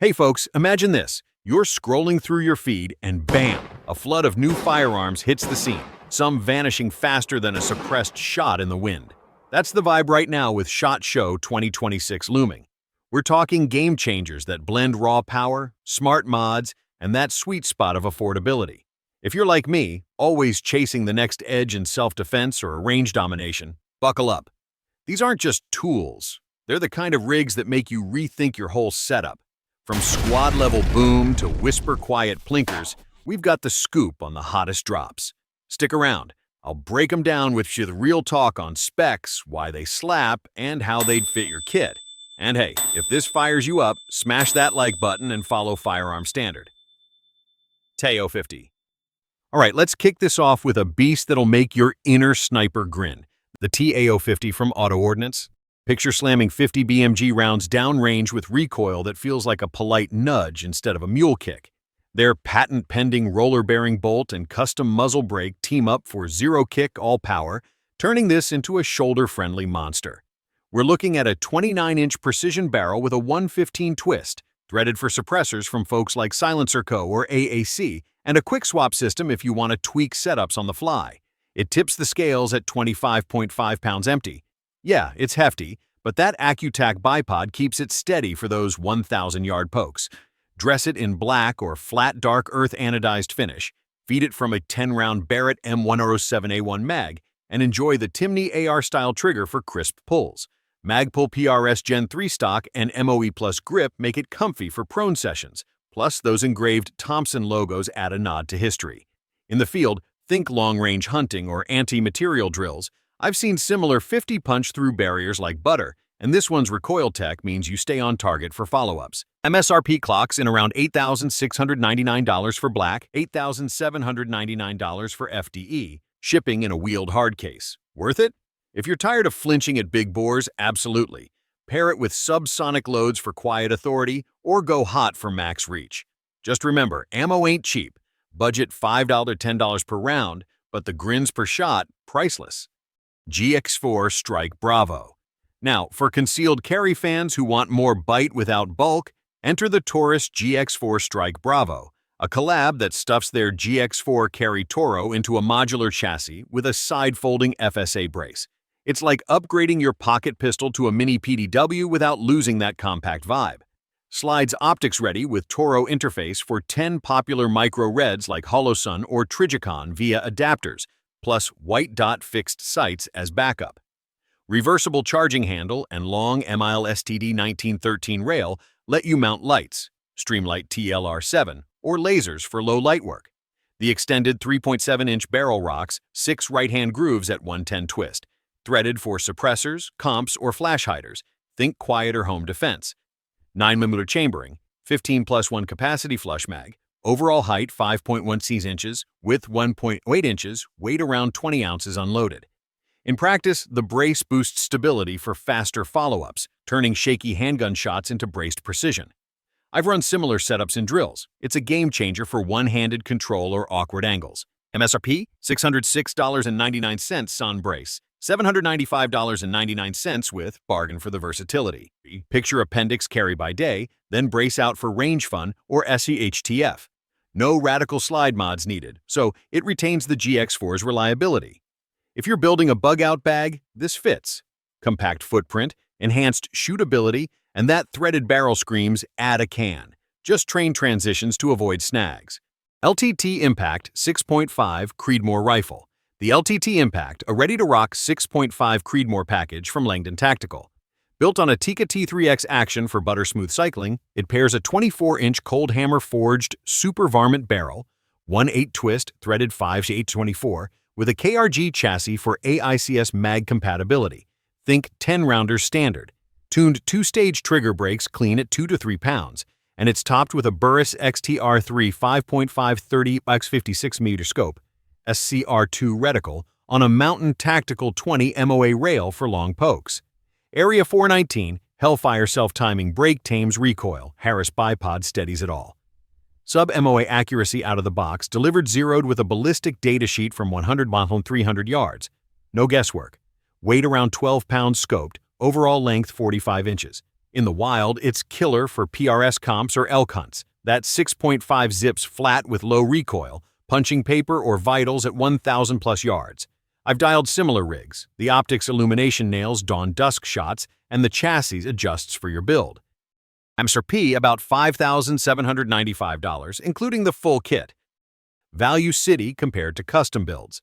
Hey folks, imagine this. You're scrolling through your feed and bam, a flood of new firearms hits the scene, some vanishing faster than a suppressed shot in the wind. That's the vibe right now with SHOT Show 2026 looming. We're talking game changers that blend raw power, smart mods, and that sweet spot of affordability. If you're like me, always chasing the next edge in self-defense or range domination, buckle up. These aren't just tools. They're the kind of rigs that make you rethink your whole setup. From squad-level boom to whisper-quiet plinkers, we've got the scoop on the hottest drops. Stick around. I'll break them down with you the real talk on specs, why they slap, and how they'd fit your kit. And hey, if this fires you up, smash that like button and follow Firearm Standard. TAO50. Alright, let's kick this off with a beast that'll make your inner sniper grin. The TAO50 from Auto-Ordnance. Picture slamming 50 BMG rounds downrange with recoil that feels like a polite nudge instead of a mule kick. Their patent-pending roller-bearing bolt and custom muzzle brake team up for zero-kick all-power, turning this into a shoulder-friendly monster. We're looking at a 29-inch precision barrel with a 115 twist, threaded for suppressors from folks like Silencer Co. or AAC, and a quick-swap system if you want to tweak setups on the fly. It tips the scales at 25.5 pounds empty. Yeah, it's hefty, but that AccuTac bipod keeps it steady for those 1,000-yard pokes. Dress it in black or flat dark earth anodized finish, feed it from a 10-round Barrett M107A1 mag, and enjoy the Timney AR-style trigger for crisp pulls. Magpul PRS Gen 3 stock and MOE Plus grip make it comfy for prone sessions, plus those engraved Thompson logos add a nod to history. In the field, think long-range hunting or anti-material drills. I've seen similar 50 punch through barriers like butter, and this one's recoil tech means you stay on target for follow-ups. MSRP clocks in around $8,699 for black, $8,799 for FDE, shipping in a wheeled hard case. Worth it? If you're tired of flinching at big bores, absolutely. Pair it with subsonic loads for quiet authority, or go hot for max reach. Just remember, ammo ain't cheap. Budget $5 to $10 per round, but the grins per shot, priceless. GX4 Strike Bravo. Now, for concealed carry fans who want more bite without bulk, enter the Taurus GX4 Strike Bravo, a collab that stuffs their GX4 Carry Toro into a modular chassis with a side-folding FSA brace. It's like upgrading your pocket pistol to a mini PDW without losing that compact vibe. Slides optics ready with Toro interface for 10 popular micro reds like Holosun or Trigicon via adapters, plus white dot fixed sights as backup. Reversible charging handle and long MIL STD 1913 rail let you mount lights, Streamlight TLR7, or lasers for low light work. The extended 3.7-inch barrel rocks 6 right-hand grooves at 110 twist, threaded for suppressors, comps, or flash hiders. Think quieter home defense. 9mm chambering, 15+1 capacity flush mag, overall height 5.16 inches, width 1.8 inches, weight around 20 ounces unloaded. In practice, the brace boosts stability for faster follow-ups, turning shaky handgun shots into braced precision. I've run similar setups in drills. It's a game changer for one-handed control or awkward angles. MSRP, $606.99 on brace, $795.99 with bargain for the versatility. Picture appendix carry by day, then brace out for range fun or SEHTF. No radical slide mods needed, so it retains the GX4's reliability. If you're building a bug-out bag, this fits. Compact footprint, enhanced shootability, and that threaded barrel screams, add a can. Just train transitions to avoid snags. LTT Impact 6.5 Creedmoor Rifle. The LTT Impact, a ready-to-rock 6.5 Creedmoor package from Langdon Tactical. Built on a Tikka T3X action for butter-smooth cycling, it pairs a 24-inch cold hammer-forged super varmint barrel, 1/8 twist threaded 5/824, with a KRG chassis for AICS mag compatibility. Think 10-rounder standard. Tuned 2-stage trigger brakes clean at 2 to 3 pounds, and it's topped with a Burris XTR3 5.5 30x56mm scope, SCR2 reticle, on a Mountain Tactical 20 MOA rail for long pokes. Area 419, Hellfire self-timing brake tames recoil, Harris bipod steadies it all. Sub-MOA accuracy out of the box, delivered zeroed with a ballistic datasheet from 100 miles on 300 yards. No guesswork. Weight around 12 pounds scoped, overall length 45 inches. In the wild, it's killer for PRS comps or elk hunts. That 6.5 zips flat with low recoil, punching paper or vitals at 1,000 plus yards. I've dialed similar rigs. The optics illumination nails dawn dusk shots, and the chassis adjusts for your build. MSRP about $5,795, including the full kit. Value city compared to custom builds.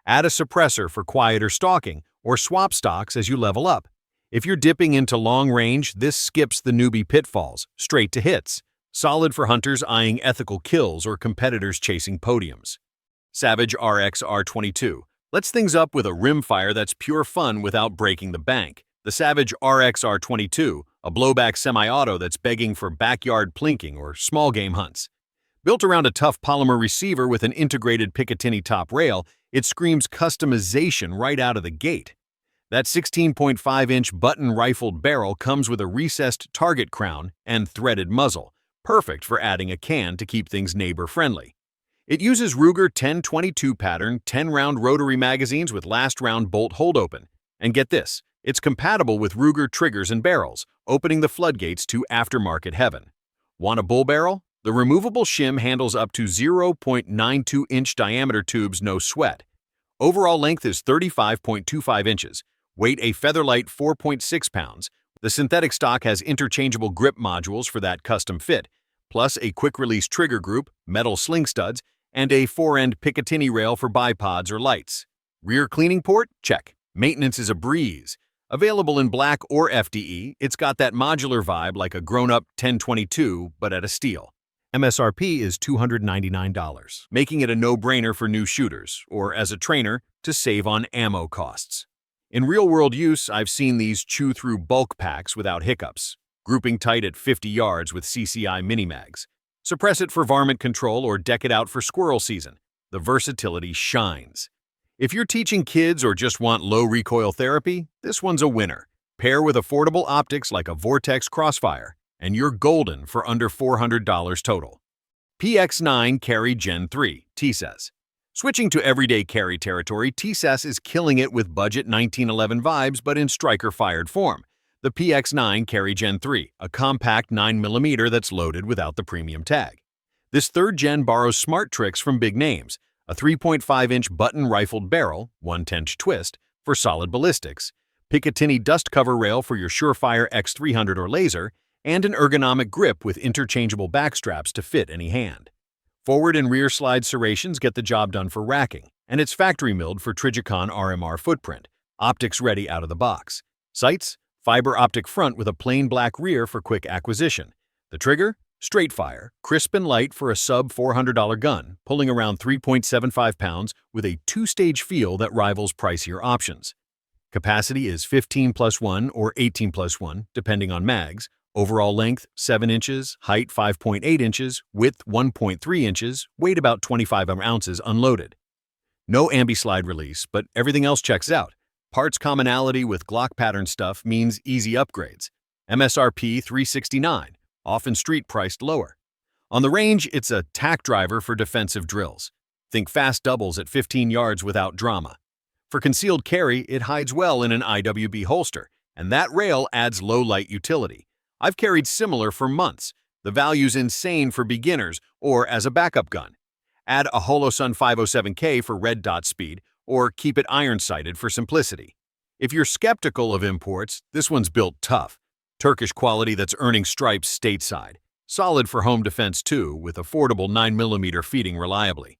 Add a suppressor for quieter stalking, or swap stocks as you level up. If you're dipping into long range, this skips the newbie pitfalls, straight to hits. Solid for hunters eyeing ethical kills or competitors chasing podiums. Savage RXR22 lets things up with a rimfire that's pure fun without breaking the bank. The Savage RXR22, a blowback semi-auto that's begging for backyard plinking or small game hunts. Built around a tough polymer receiver with an integrated Picatinny top rail, it screams customization right out of the gate. That 16.5-inch button-rifled barrel comes with a recessed target crown and threaded muzzle, perfect for adding a can to keep things neighbor-friendly. It uses Ruger 1022 pattern 10-round rotary magazines with last-round bolt hold-open. And get this, it's compatible with Ruger triggers and barrels, opening the floodgates to aftermarket heaven. Want a bull barrel? The removable shim handles up to 0.92-inch diameter tubes, no sweat. Overall length is 35.25 inches, weight a featherlight 4.6 pounds. The synthetic stock has interchangeable grip modules for that custom fit, plus a quick-release trigger group, metal sling studs, and a 4-end Picatinny rail for bipods or lights. Rear cleaning port? Check. Maintenance is a breeze. Available in black or FDE, it's got that modular vibe like a grown-up 1022, but at a steal. MSRP is $299, making it a no-brainer for new shooters, or as a trainer, to save on ammo costs. In real-world use, I've seen these chew through bulk packs without hiccups, grouping tight at 50 yards with CCI mini-mags. Suppress it for varmint control or deck it out for squirrel season. The versatility shines. If you're teaching kids or just want low recoil therapy, this one's a winner. Pair with affordable optics like a Vortex Crossfire, and you're golden for under $400 total. PX9 Carry Gen 3, Tisas. Switching to everyday carry territory, Tisas is killing it with budget 1911 vibes but in striker-fired form. The PX9 Carry Gen 3, a compact 9mm that's loaded without the premium tag. This third gen borrows smart tricks from big names, a 3.5-inch button-rifled barrel, 1/10 twist, for solid ballistics, Picatinny dust cover rail for your Surefire X300 or laser, and an ergonomic grip with interchangeable backstraps to fit any hand. Forward and rear slide serrations get the job done for racking, and it's factory milled for Trijicon RMR footprint, optics ready out of the box. Sights? Fiber optic front with a plain black rear for quick acquisition. The trigger? Straight fire, crisp and light for a sub-$400 gun, pulling around 3.75 pounds with a two-stage feel that rivals pricier options. Capacity is 15+1 or 18+1, depending on mags. Overall length, 7 inches, height 5.8 inches, width 1.3 inches, weight about 25 ounces unloaded. No ambi-slide release, but everything else checks out. Parts commonality with Glock pattern stuff means easy upgrades. MSRP $369, often street priced lower. On the range, it's a tack driver for defensive drills. Think fast doubles at 15 yards without drama. For concealed carry, it hides well in an IWB holster, and that rail adds low-light utility. I've carried similar for months. The value's insane for beginners or as a backup gun. Add a Holosun 507K for red dot speed or keep it iron-sighted for simplicity. If you're skeptical of imports, this one's built tough. Turkish quality that's earning stripes stateside. Solid for home defense too, with affordable 9mm feeding reliably.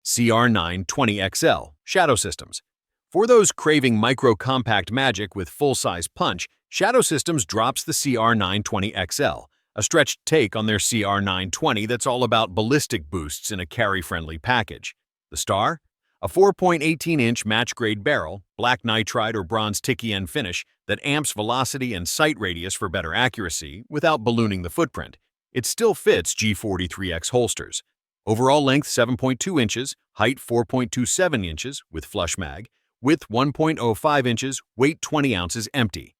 CR920 XL, Shadow Systems. For those craving micro-compact magic with full-size punch, Shadow Systems drops the CR920 XL, a stretched take on their CR920 that's all about ballistic boosts in a carry-friendly package. The star? A 4.18-inch match-grade barrel, black nitride or bronze Tiki-N finish that amps velocity and sight radius for better accuracy without ballooning the footprint. It still fits G43X holsters. Overall length 7.2 inches, height 4.27 inches with flush mag, width 1.05 inches, weight 20 ounces empty.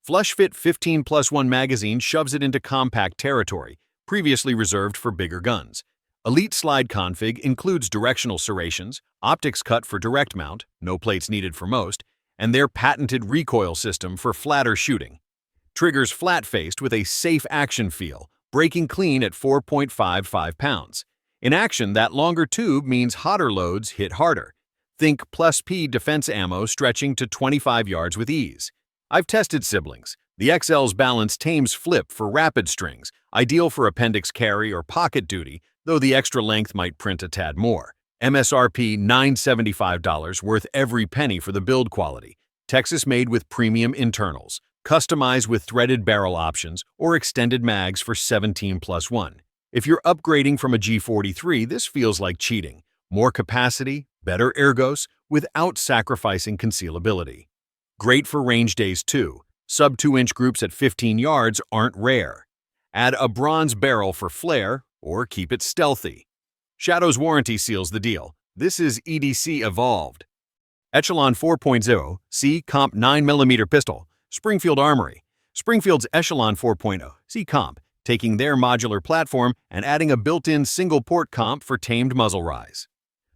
Flush fit 15+1 magazine shoves it into compact territory, previously reserved for bigger guns. Elite slide config includes directional serrations, optics cut for direct mount, no plates needed for most, and their patented recoil system for flatter shooting. Triggers flat-faced with a safe action feel, breaking clean at 4.55 pounds. In action, that longer tube means hotter loads hit harder. Think plus P defense ammo stretching to 25 yards with ease. I've tested siblings. The XL's balanced Thames flip for rapid strings, ideal for appendix carry or pocket duty, though the extra length might print a tad more. MSRP $975, worth every penny for the build quality. Texas-made with premium internals, customized with threaded barrel options or extended mags for 17+1. If you're upgrading from a G43, this feels like cheating. More capacity, better ergos, without sacrificing concealability. Great for range days too. Sub 2-inch groups at 15 yards aren't rare. Add a bronze barrel for flair, or keep it stealthy. Shadow's warranty seals the deal. This is EDC Evolved. Echelon 4.0, C Comp 9mm pistol, Springfield Armory. Springfield's Echelon 4.0, C Comp, taking their modular platform and adding a built-in single-port comp for tamed muzzle rise.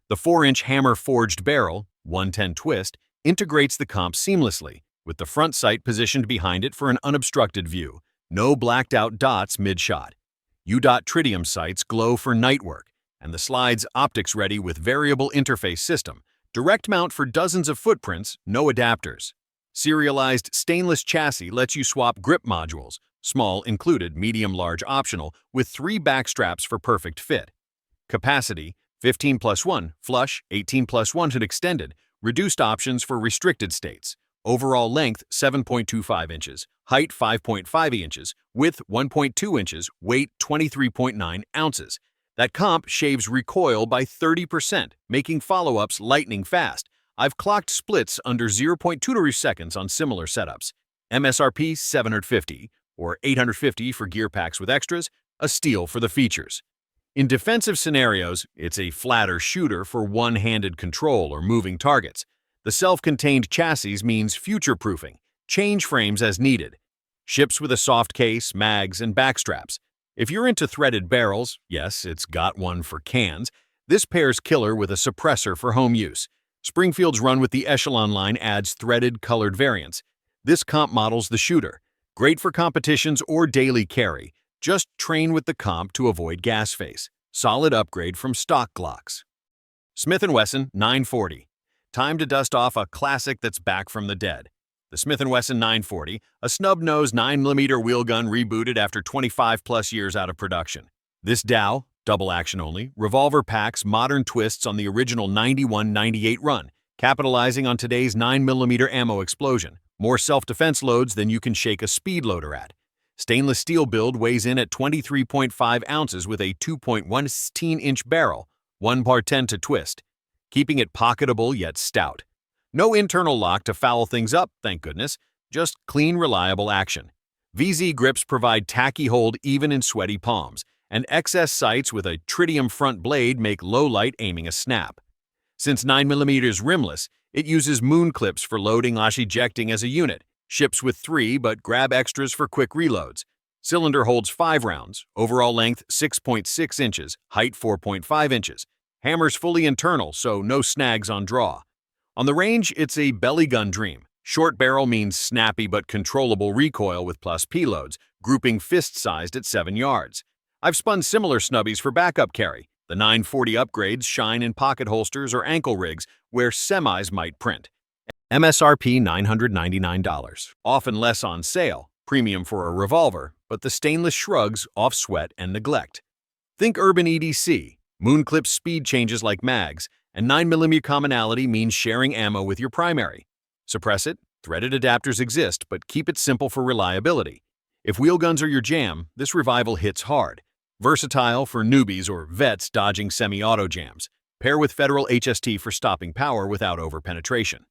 The 4-inch hammer-forged barrel, 110 twist, integrates the comp seamlessly, with the front sight positioned behind it for an unobstructed view. No blacked-out dots mid-shot. U-dot tritium sights glow for night work, and the slide's optics-ready with variable interface system. Direct mount for dozens of footprints, no adapters. Serialized stainless chassis lets you swap grip modules, small included, medium-large optional, with 3 back straps for perfect fit. Capacity, 15+1, flush, 18+1 extended, reduced options for restricted states. Overall length, 7.25 inches, height 5.5 inches, width 1.2 inches, weight 23.9 ounces. That comp shaves recoil by 30%, making follow-ups lightning fast. I've clocked splits under 0.2 seconds on similar setups. MSRP $750, or $850 for gear packs with extras, a steal for the features. In defensive scenarios, it's a flatter shooter for one-handed control or moving targets. The self-contained chassis means future-proofing, change frames as needed. Ships with a soft case, mags, and backstraps. If you're into threaded barrels, yes, it's got one for cans, this pairs killer with a suppressor for home use. Springfield's run with the Echelon line adds threaded, colored variants. This comp model's the shooter. Great for competitions or daily carry. Just train with the comp to avoid gas face. Solid upgrade from stock Glocks. Smith & Wesson 940. Time to dust off a classic that's back from the dead. The Smith & Wesson 940, a snub-nosed 9mm wheel gun rebooted after 25+ years out of production. This Dow, double action only, revolver packs modern twists on the original 91-98 run, capitalizing on today's 9mm ammo explosion. More self-defense loads than you can shake a speed loader at. Stainless steel build weighs in at 23.5 ounces with a 2.16-inch barrel, 1x10 to twist, keeping it pocketable yet stout. No internal lock to foul things up, thank goodness, just clean, reliable action. VZ grips provide tacky hold even in sweaty palms, and XS sights with a tritium front blade make low-light aiming a snap. Since 9mm rimless, it uses moon clips for loading or ejecting as a unit, ships with 3 but grab extras for quick reloads. Cylinder holds 5 rounds, overall length 6.6 inches, height 4.5 inches. Hammer's fully internal, so no snags on draw. On the range, it's a belly gun dream. Short barrel means snappy but controllable recoil with plus P loads, grouping fist-sized at 7 yards. I've spun similar snubbies for backup carry. The 940 upgrades shine in pocket holsters or ankle rigs where semis might print. MSRP $999, often less on sale, premium for a revolver, but the stainless shrugs off sweat and neglect. Think urban EDC. Moonclip speed changes like mags, and 9mm commonality means sharing ammo with your primary. Suppress it, threaded adapters exist, but keep it simple for reliability. If wheel guns are your jam, this revival hits hard. Versatile for newbies or vets dodging semi-auto jams. Pair with Federal HST for stopping power without over-penetration.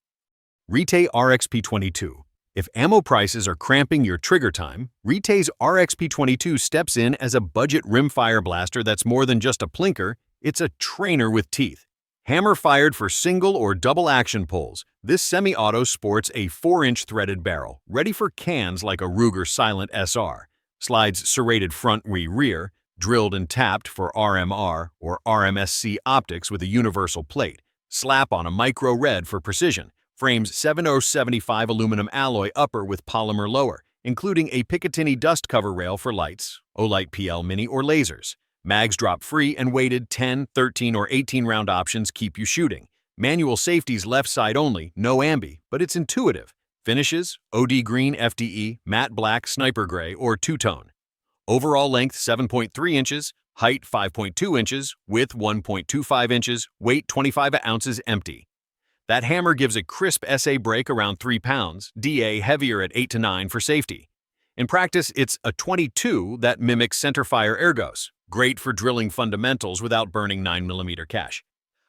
Retay RXP22. If ammo prices are cramping your trigger time, Retay's RXP22 steps in as a budget rimfire blaster that's more than just a plinker, it's a trainer with teeth. Hammer-fired for single or double action pulls, this semi-auto sports a 4-inch threaded barrel, ready for cans like a Ruger Silent SR. Slides serrated front rear, drilled and tapped for RMR or RMSC optics with a universal plate. Slap on a micro red for precision. Frames 7075 aluminum alloy upper with polymer lower. including a Picatinny dust cover rail for lights, Olight PL Mini, or lasers. Mags drop free and weighted 10, 13, or 18 round options keep you shooting. Manual safety's left side only, no ambi, but it's intuitive. Finishes: OD green FDE, matte black sniper gray, or two-tone. Overall length 7.3 inches, height 5.2 inches, width 1.25 inches, weight 25 ounces empty. That hammer gives a crisp SA break around 3 pounds, DA heavier at 8 to 9 for safety. In practice, it's a 22 that mimics centerfire ergos, great for drilling fundamentals without burning 9mm cash.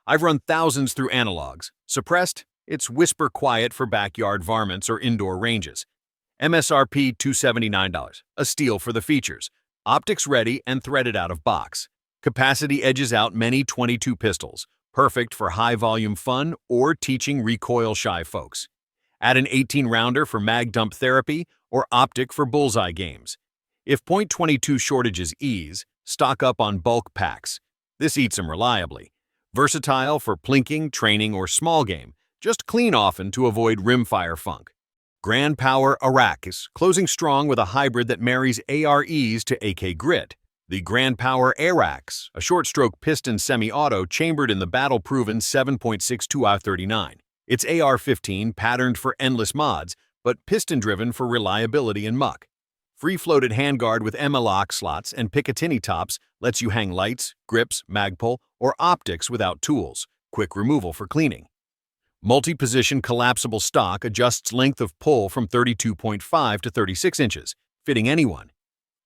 I've run thousands through analogs. Suppressed, it's whisper quiet for backyard varmints or indoor ranges. MSRP $279, a steal for the features. Optics ready and threaded out of box. Capacity edges out many .22 pistols, perfect for high-volume fun or teaching recoil-shy folks. Add an 18-rounder for mag dump therapy or optic for bullseye games. If .22 shortages ease, stock up on bulk packs. This eats them reliably. Versatile for plinking, training, or small game. Just clean often to avoid rimfire funk. Grand Power Iraq is closing strong with a hybrid that marries AREs to AK grit. The Grand Power ARAX, a short-stroke piston semi-auto chambered in the battle-proven 7.62 I-39. It's AR-15 patterned for endless mods, but piston-driven for reliability and muck. Free-floated handguard with M-lock slots and Picatinny tops lets you hang lights, grips, magpul, or optics without tools. Quick removal for cleaning. Multi-position collapsible stock adjusts length of pull from 32.5 to 36 inches, fitting anyone.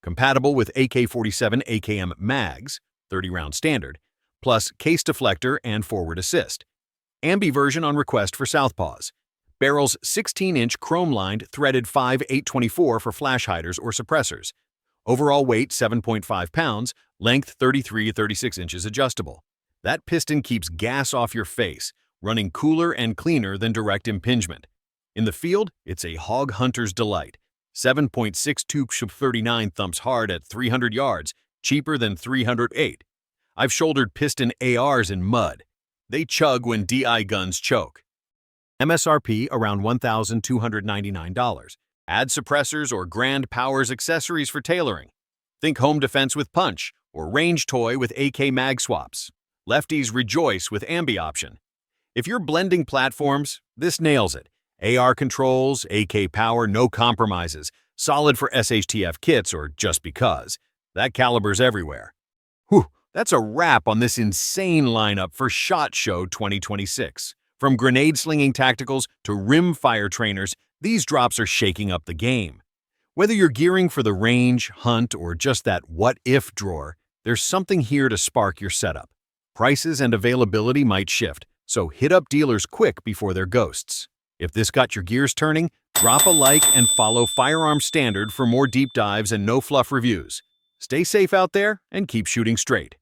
Compatible with AK-47 AKM mags, 30-round standard, plus case deflector and forward assist. Ambi version on request for southpaws. Barrel's 16-inch chrome-lined threaded 5.824 for flash hiders or suppressors. Overall weight 7.5 pounds, length 33 to 36 inches adjustable. That piston keeps gas off your face, running cooler and cleaner than direct impingement. In the field, it's a hog hunter's delight. 7.62 39 thumps hard at 300 yards, cheaper than 308. I've shouldered piston ARs in mud. They chug when DI guns choke. MSRP around $1,299. Add suppressors or Grand Powers accessories for tailoring. Think home defense with punch or range toy with AK mag swaps. Lefties rejoice with ambi option. If you're blending platforms, this nails it. AR controls, AK power, no compromises. Solid for SHTF kits or just because. That caliber's everywhere. Whew, that's a wrap on this insane lineup for SHOT Show 2026. From grenade-slinging tacticals to rimfire trainers, these drops are shaking up the game. Whether you're gearing for the range, hunt, or just that what-if drawer, there's something here to spark your setup. Prices and availability might shift, so hit up dealers quick before they're ghosts. If this got your gears turning, drop a like and follow Firearms Standard for more deep dives and no-fluff reviews. Stay safe out there and keep shooting straight.